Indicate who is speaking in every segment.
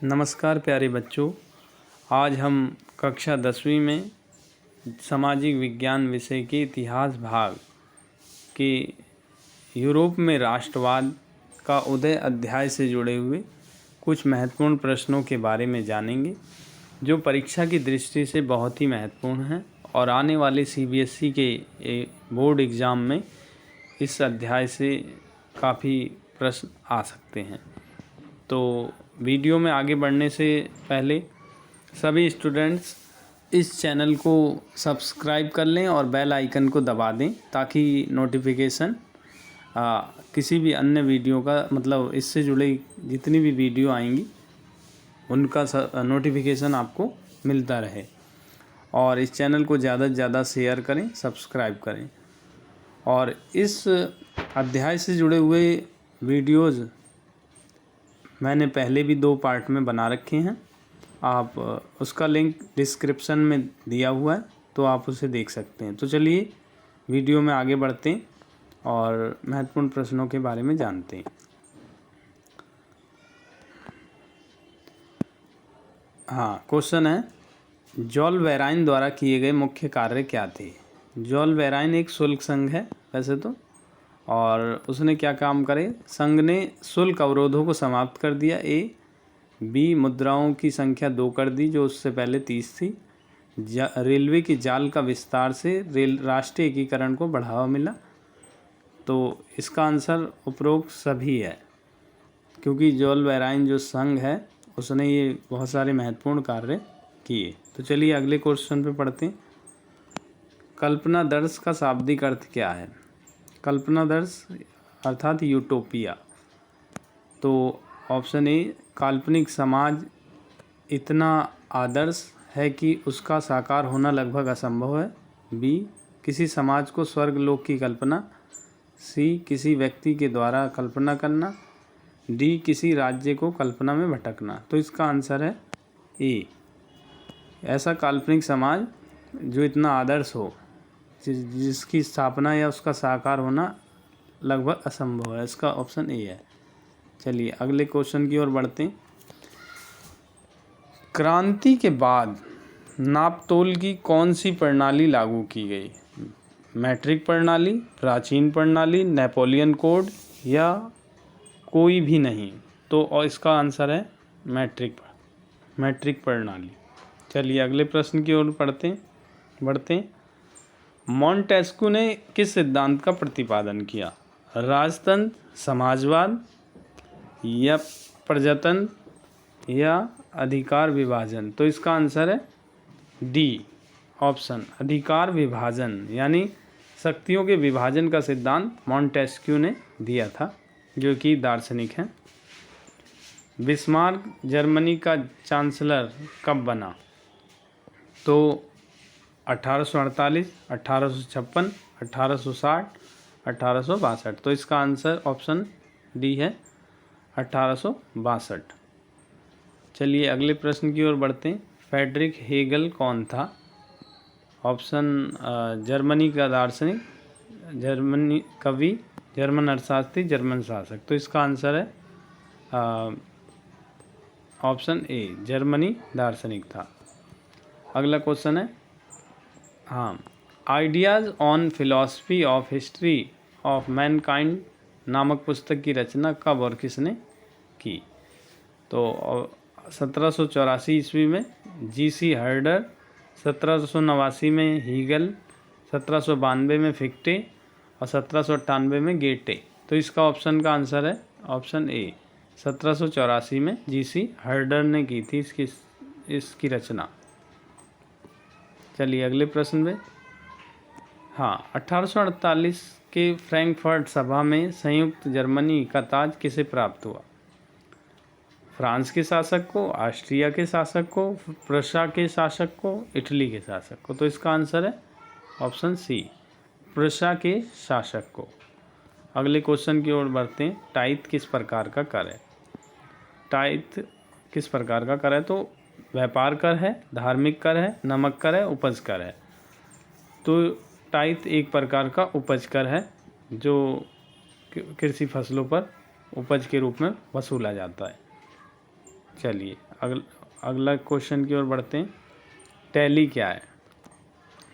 Speaker 1: नमस्कार प्यारे बच्चों। आज हम कक्षा 10वीं में सामाजिक विज्ञान विषय के इतिहास भाग के यूरोप में राष्ट्रवाद का उदय अध्याय से जुड़े हुए कुछ महत्वपूर्ण प्रश्नों के बारे में जानेंगे, जो परीक्षा की दृष्टि से बहुत ही महत्वपूर्ण हैं और आने वाले CBSE के बोर्ड एग्ज़ाम में इस अध्याय से काफ़ी प्रश्न आ सकते हैं। तो वीडियो में आगे बढ़ने से पहले सभी स्टूडेंट्स इस चैनल को सब्सक्राइब कर लें और बेल आइकन को दबा दें, ताकि नोटिफिकेशन किसी भी अन्य वीडियो का मतलब इससे जुड़े जितनी भी वीडियो आएंगी उनका नोटिफिकेशन आपको मिलता रहे। और इस चैनल को ज़्यादा से ज़्यादा शेयर करें, सब्सक्राइब करें। और इस अध्याय से जुड़े हुए वीडियोज़ मैंने पहले भी 2 पार्ट में बना रखे हैं। आप उसका लिंक डिस्क्रिप्शन में दिया हुआ है, तो आप उसे देख सकते हैं। तो चलिए वीडियो में आगे बढ़ते हैं और महत्वपूर्ण प्रश्नों के बारे में जानते हैं। क्वेश्चन है, जॉल वेराइन द्वारा किए गए मुख्य कार्य क्या थे। जॉल वेराइन एक शुल्क संघ है वैसे तो, और उसने क्या काम करे। संघ ने शुल्क अवरोधों को समाप्त कर दिया। बी मुद्राओं की संख्या 2 कर दी, जो उससे पहले 30 थी। रेलवे की जाल का विस्तार से राष्ट्रीय एकीकरण को बढ़ावा मिला। तो इसका आंसर उपरोक्त सभी है, क्योंकि जॉल वेराइन जो संघ है उसने ये बहुत सारे महत्वपूर्ण कार्य किए। तो चलिए अगले क्वेश्चन पे पढ़ते हैं। कल्पनादर्श का शाब्दिक अर्थ क्या है। कल्पनादर्श अर्थात यूटोपिया। तो ऑप्शन ए, काल्पनिक समाज इतना आदर्श है कि उसका साकार होना लगभग असंभव है। बी, किसी समाज को स्वर्गलोक की कल्पना। सी, किसी व्यक्ति के द्वारा कल्पना करना। डी, किसी राज्य को कल्पना में भटकना। तो इसका आंसर है ए, ऐसा काल्पनिक समाज जो इतना आदर्श हो, जिसकी स्थापना या उसका साकार होना लगभग असंभव है। इसका ऑप्शन ए है। चलिए अगले क्वेश्चन की ओर बढ़ते हैं। क्रांति के बाद नापतोल की कौन सी प्रणाली लागू की गई। मैट्रिक प्रणाली, प्राचीन प्रणाली, नेपोलियन कोड या कोई भी नहीं। तो और इसका आंसर है मैट्रिक प्रणाली। चलिए अगले प्रश्न की ओर बढ़ते हैं। मॉन्टेस्क्यू ने किस सिद्धांत का प्रतिपादन किया। राजतंत्र, समाजवाद या प्रजातंत्र या अधिकार विभाजन। तो इसका आंसर है डी ऑप्शन, अधिकार विभाजन, यानी शक्तियों के विभाजन का सिद्धांत मॉन्टेस्क्यू ने दिया था, जो कि दार्शनिक हैं। बिस्मार्क जर्मनी का चांसलर कब बना। तो 1848, 1856, 1860, 1862। तो इसका आंसर ऑप्शन डी है 1862। चलिए अगले प्रश्न की ओर बढ़ते हैं। फ्रेडरिक हेगल कौन था। ऑप्शन जर्मनी का दार्शनिक, जर्मनी कवि, जर्मन अर्थशास्त्री, जर्मन शासक। तो इसका आंसर है ऑप्शन ए, जर्मनी दार्शनिक था। अगला क्वेश्चन है, ideas on philosophy of history of Mankind नामक पुस्तक की रचना कब और किसने की। तो 1784 ईस्वी में G.C. हर्डर, 1789 में हीगल, 1792 में फिक्टे और 1798 में गेटे। तो इसका ऑप्शन का आंसर है ऑप्शन ए, 1784 में G.C. हर्डर ने की थी इसकी रचना। चलिए अगले प्रश्न में। 1848 के फ्रैंकफर्ट सभा में संयुक्त जर्मनी का ताज किसे प्राप्त हुआ। फ्रांस के शासक को, ऑस्ट्रिया के शासक को, प्रुशिया के शासक को, इटली के शासक को। तो इसका आंसर है ऑप्शन सी, प्रुशिया के शासक को। अगले क्वेश्चन की ओर बढ़ते हैं। टाइथ किस प्रकार का कर है। टाइथ किस प्रकार का कर है। तो व्यापार कर है, धार्मिक कर है, नमक कर है, उपज कर है। तो टाइथ एक प्रकार का उपज कर है, जो कृषि फसलों पर उपज के रूप में वसूला जाता है। चलिए अगला क्वेश्चन की ओर बढ़ते हैं। टैली क्या है?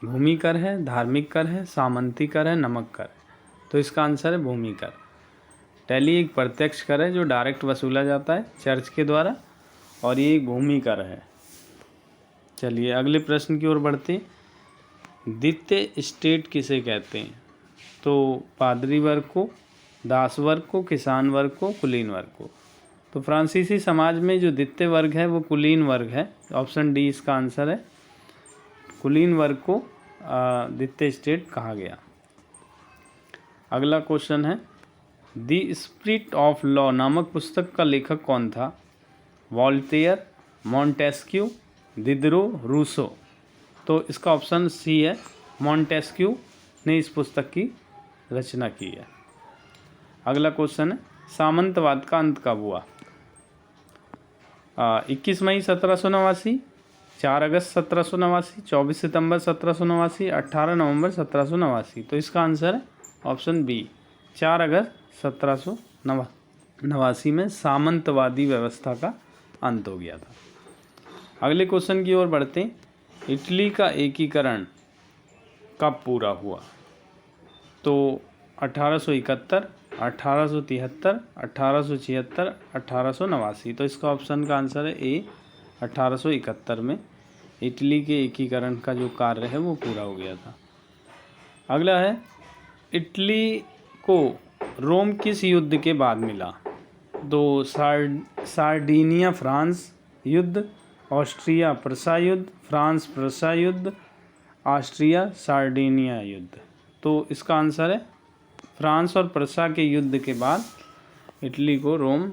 Speaker 1: भूमि कर है, धार्मिक कर है, सामंती कर है, नमक कर है। तो इसका आंसर है भूमि कर। टैली एक प्रत्यक्ष कर है जो डायरेक्ट वसूला जाता है चर्च के द्वारा, और ये एक भूमि कर है। चलिए अगले प्रश्न की ओर बढ़ते हैं। द्वितीय स्टेट किसे कहते हैं? तो पादरी वर्ग को, दास वर्ग को, किसान वर्ग को, कुलीन वर्ग को। तो फ्रांसीसी समाज में जो द्वितीय वर्ग है वो कुलीन वर्ग है। ऑप्शन डी इसका आंसर है। कुलीन वर्ग को द्वितीय स्टेट कहा गया। अगला क्वेश्चन है, द स्पिरिट ऑफ लॉ नामक पुस्तक का लेखक कौन था? Voltaire, Montesquieu, Diderot, Rousseau. तो इसका ऑप्शन सी है, मॉन्टेस्क्यू ने इस पुस्तक की रचना की है। अगला क्वेश्चन है, सामंतवाद का अंत कब हुआ? 21 मई 1789, 4 अगस्त 1789, 24 सितंबर 1789, 18 नवंबर 1789। तो इसका आंसर है ऑप्शन बी, 4 अगस्त 1789 में सामंतवादी व्यवस्था का अंत हो गया था। अगले क्वेश्चन की ओर बढ़ते हैं। इटली का एकीकरण कब पूरा हुआ? तो 1871, 1873, 1876, 1889। तो इसका ऑप्शन का आंसर है ए, 1871 में इटली के एकीकरण का जो कार्य है वो पूरा हो गया था। अगला है, इटली को रोम किस युद्ध के बाद मिला? तो सार्डिनिया फ्रांस युद्ध, ऑस्ट्रिया प्रसा युद्ध, फ्रांस प्रसा युद्ध, ऑस्ट्रिया सार्डिनिया युद्ध। तो इसका आंसर है फ्रांस और प्रसा के युद्ध के बाद इटली को रोम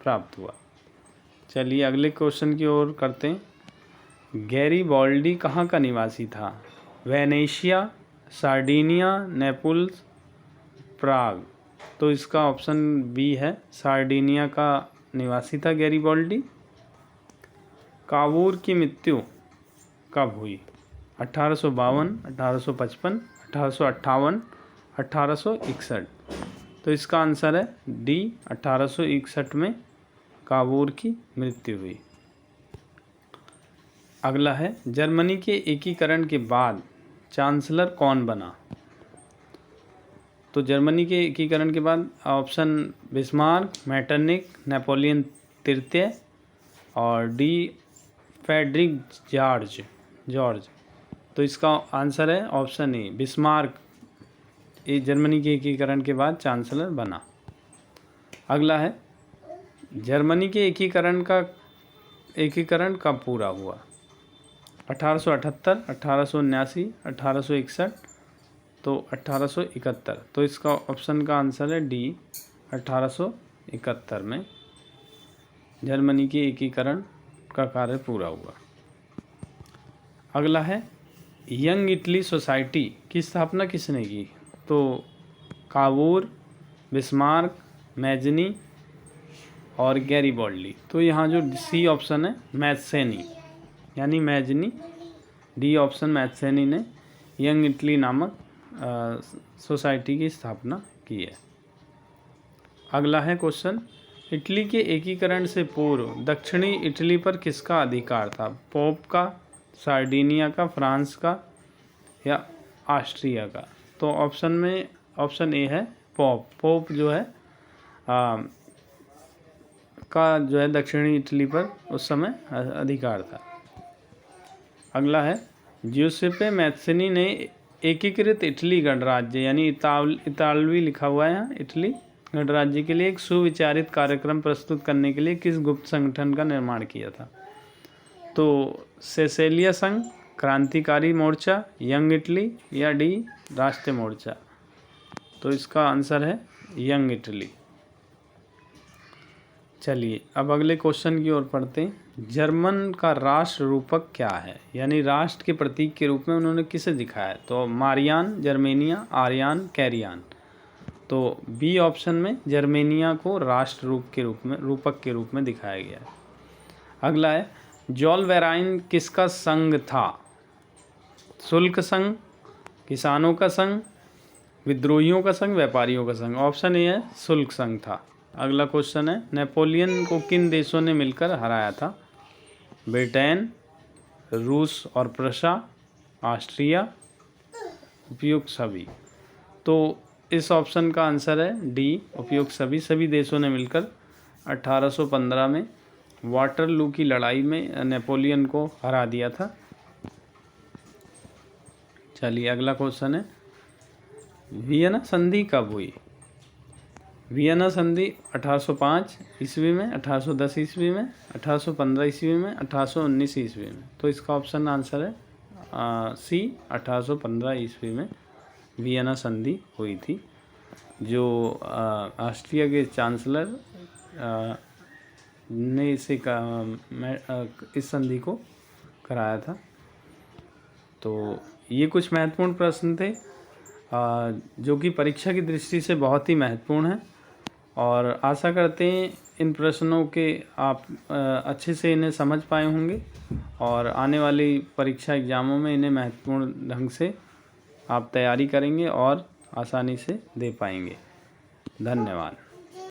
Speaker 1: प्राप्त हुआ। चलिए अगले क्वेश्चन की ओर करते हैं। गैरीबाल्डी कहाँ का निवासी था? वेनेशिया, सार्डिनिया, नेपल्स, प्राग। तो इसका ऑप्शन बी है, सार्डिनिया का निवासी था गैरीबाल्डी। कावूर की मृत्यु कब हुई? 1852, 1855, 1858, 1861। तो इसका आंसर है डी, 1861 में कावूर की मृत्यु हुई। अगला है, जर्मनी के एकीकरण के बाद चांसलर कौन बना? तो जर्मनी के एकीकरण के बाद ऑप्शन बिस्मार्क, मेटरनिक, नेपोलियन तृतीय और डी फ्रेडरिक जॉर्ज। तो इसका आंसर है ऑप्शन ए, बिस्मार्क ये जर्मनी के एकीकरण के बाद चांसलर बना। अगला है, जर्मनी के एकीकरण कब पूरा हुआ? 1878, 1879, 1861, तो 1871। तो इसका ऑप्शन का आंसर है डी, 1871 में जर्मनी के एकीकरण का कार्य पूरा हुआ। अगला है, यंग इटली सोसाइटी की स्थापना किसने की? तो कावूर, बिस्मार्क, मैजनी और गैरीबाल्डी। तो यहाँ जो सी ऑप्शन है मैथसेनी, यानी मैजनी, डी ऑप्शन मैथसेनी ने यंग इटली नामक सोसाइटी की स्थापना की है। अगला है क्वेश्चन, इटली के एकीकरण से पूर्व दक्षिणी इटली पर किसका अधिकार था? पोप का, सार्डिनिया का, फ्रांस का या ऑस्ट्रिया का? तो ऑप्शन में ऑप्शन ए है पोप जो है का जो है दक्षिणी इटली पर उस समय अधिकार था। अगला है, ज्यूसेppe मैत्सिनी ने एकीकृत इटली गणराज्य यानी इतालवी लिखा हुआ है यहाँ, इटली गणराज्य के लिए एक सुविचारित कार्यक्रम प्रस्तुत करने के लिए किस गुप्त संगठन का निर्माण किया था? तो सेसेलिया संघ, क्रांतिकारी मोर्चा, यंग इटली या डी राष्ट्रीय मोर्चा? तो इसका आंसर है यंग इटली। चलिए अब अगले क्वेश्चन की ओर पढ़ते हैं। जर्मन का राष्ट्र रूपक क्या है, यानी राष्ट्र के प्रतीक के रूप में उन्होंने किसे दिखाया है? तो मारियान, जर्मेनिया, आर्यान, कैरियान। तो बी ऑप्शन में जर्मेनिया को राष्ट्र रूपक के रूप में दिखाया गया है। अगला है, जोलवेराइन किसका संघ था? शुल्क संघ, किसानों का संघ, विद्रोहियों का संघ, व्यापारियों का संघ? ऑप्शन ए है शुल्क संघ था। अगला क्वेश्चन है, नेपोलियन को किन देशों ने मिलकर हराया था? ब्रिटेन, रूस और प्रशा, ऑस्ट्रिया, उपयुक्त सभी। तो इस ऑप्शन का आंसर है डी, उपयुक्त सभी। सभी देशों ने मिलकर 1815 में वाटरलू की लड़ाई में नेपोलियन को हरा दिया था। चलिए अगला क्वेश्चन है, वियना संधि कब हुई? वियना संधि 1805 ईस्वी में, 1810 ईस्वी में, 1815 ईस्वी में, 1819 ईस्वी में। तो इसका ऑप्शन आंसर है सी, 1815 ईस्वी में वियना संधि हुई थी, जो ऑस्ट्रिया के चांसलर ने इस संधि को कराया था। तो ये कुछ महत्वपूर्ण प्रश्न थे जो कि परीक्षा की दृष्टि से बहुत ही महत्वपूर्ण हैं, और आशा करते हैं इन प्रश्नों के आप अच्छे से इन्हें समझ पाए होंगे और आने वाली परीक्षा एग्ज़ामों में इन्हें महत्वपूर्ण ढंग से आप तैयारी करेंगे और आसानी से दे पाएंगे। धन्यवाद।